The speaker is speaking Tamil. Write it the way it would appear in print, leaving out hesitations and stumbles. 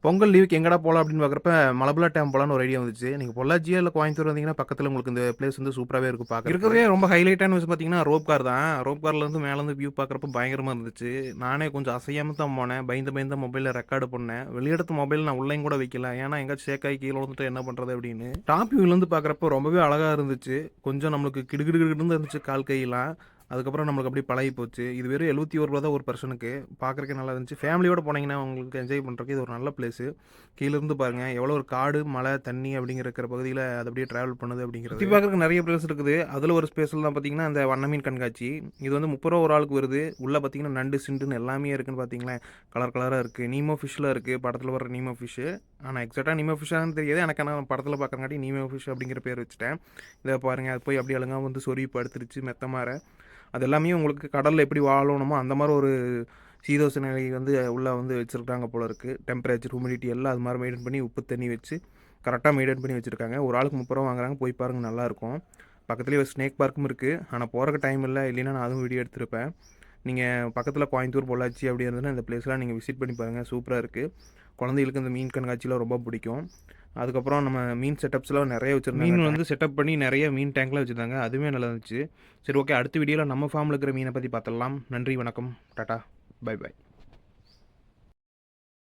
பொங்கல் லீவுக்கு எங்கடா போலாம் அப்படின்னு பார்க்குறப்ப, மலபுலா டேம் போலான்னு ஒரு ஐடியா வந்துச்சு. நீங்க பொள்ளாச்சியோ இல்ல கோயம்புத்தூர் வந்தீங்கன்னா, பக்கத்துல உங்களுக்கு இந்த பிளேஸ் வந்து சூப்பராவே இருக்கும் பார்க்கறதுக்கு. இருக்கிறதுலயே ரொம்ப ஹைலைட்டான விஷயம் பார்த்தீங்கன்னா, ரோப் கார் தான். ரோப் கார்லேருந்து மேலேருந்து வியூ பார்க்குறப்ப பயங்கரமா இருந்துச்சு. நானே கொஞ்சம் அசையாம தான் போனேன். பயந்து பயந்து தான் மொபைல்ல ரெக்கார்டு பண்ணேன். வெளியெடுத்த மொபைல் நான் உள்ளேயும் கூட வைக்கல. ஏன்னா எங்கேயாச்சும் ஷேக் ஆகி கீழ விழுந்துட்டா என்ன பண்றது அப்படின்னு. டாப் வியூலேருந்து பார்க்குறப்ப ரொம்பவே அழகா இருந்துச்சு. கொஞ்சம் நம்மளுக்கு கிடுகிடுகிடுன்னு இருந்துச்சு கால் கையெல்லாம். அதுக்கப்புறம் நம்மளுக்கு அப்படியே பழகி போச்சு. இது வெறும் ரூ. 71 தான் ஒரு பெர்சனுக்கு. பார்க்கறதுக்கே நல்லா இருந்துச்சு. ஃபேமிலியோட போனீங்கன்னா, உங்களுக்கு என்ஜாய் பண்றதுக்கு இது ஒரு நல்ல பிளேஸு. கீழ இருந்து பாருங்க, எவ்வளோ ஒரு காடு, மலை, தண்ணி அப்படிங்கிற இருக்கிற பகுதியில அது அப்படியே டிராவல் பண்ணுது அப்படிங்கிறது. சுத்தி பார்க்கறதுக்கு நெறைய பிளேஸ் இருக்குது. அதுல ஒரு ஸ்பேஸ்ல தான் பார்த்தீங்கன்னா, அந்த வண்ண மீன் கண்காட்சி. இது வந்து ரூ. 30 ஒரு ஆளுக்கு வருது. உள்ள பார்த்தீங்கன்னா, நண்டு, சிண்டுன்னு எல்லாமே இருக்குன்னு பார்த்தீங்களேன். கலர் கலரா இருக்கு. நீமோ ஃபிஷ்லாம் இருக்கு. படத்துல வர நீமோ ஃபிஷ்ஷு. ஆனா எக்ஸாக்ட்டா நீமோ ஃபிஷ்ஷான்னு தெரியாது. எனக்கு ஆனா படத்துல பார்க்கறங்காட்டி நீமோ ஃபிஷ் அப்படிங்கிற பேர் வச்சுட்டேன். இத பாருங்க, அது போய் அப்படியே அழகா வந்து சொருவி படுத்துருச்சு மெத்த மார. அது எல்லாமே உங்களுக்கு கடல்ல எப்படி வாழணுமோ அந்த மாரி ஒரு சீதோஷண நிலை வந்து உள்ள வந்து வச்சிருக்காங்க போல இருக்கு. டெம்பரேச்சர், ஹியூமிடிட்டி எல்லாம் அது மாரி மெயின்டெயின் பண்ணி உப்பு தண்ணி வச்சு கரெக்ட்டா மெயின்டெயின் பண்ணி வச்சிருக்காங்க. ஒரு ஆளுக்கு ரூ. 30 வாங்குறாங்க. போய் பாருங்க நல்லாருக்கும். பக்கத்துலயே ஒரு ஸ்னேக் பார்க்கும் இருக்கு. ஆனா போறக்கு டைம் இல்ல. இல்லைன்னா நான் அதுவும் வீடியோ எடுத்திருப்பேன். நீங்க பக்கத்துல கோயம்புத்தூர், பொள்ளாச்சி அப்படி இருந்ததுன்னா இந்த பிளேஸ்லாம் நீங்க விசிட் பண்ணி பாருங்க. சூப்பரா இருக்கு. குழந்தைகளுக்கு இந்த மீன் கண்காட்சிலாம் ரொம்ப பிடிக்கும். அதுக்கப்புறம் நம்ம மீன் செட்டப்ஸ்லாம் நெறைய வச்சிருந்தாங்க. மீன் வந்து செட்டப் பண்ணி நெறைய மீன் டேங்க்லாம் வச்சிருந்தாங்க. அதுவுமே நல்லா இருந்துச்சு. சரி, ஓகே. அடுத்த வீடியோல நம்ம ஃபார்ம்ல இருக்கிற மீன பத்தி பார்த்துடலாம். நன்றி, வணக்கம். டாடா. Bye by.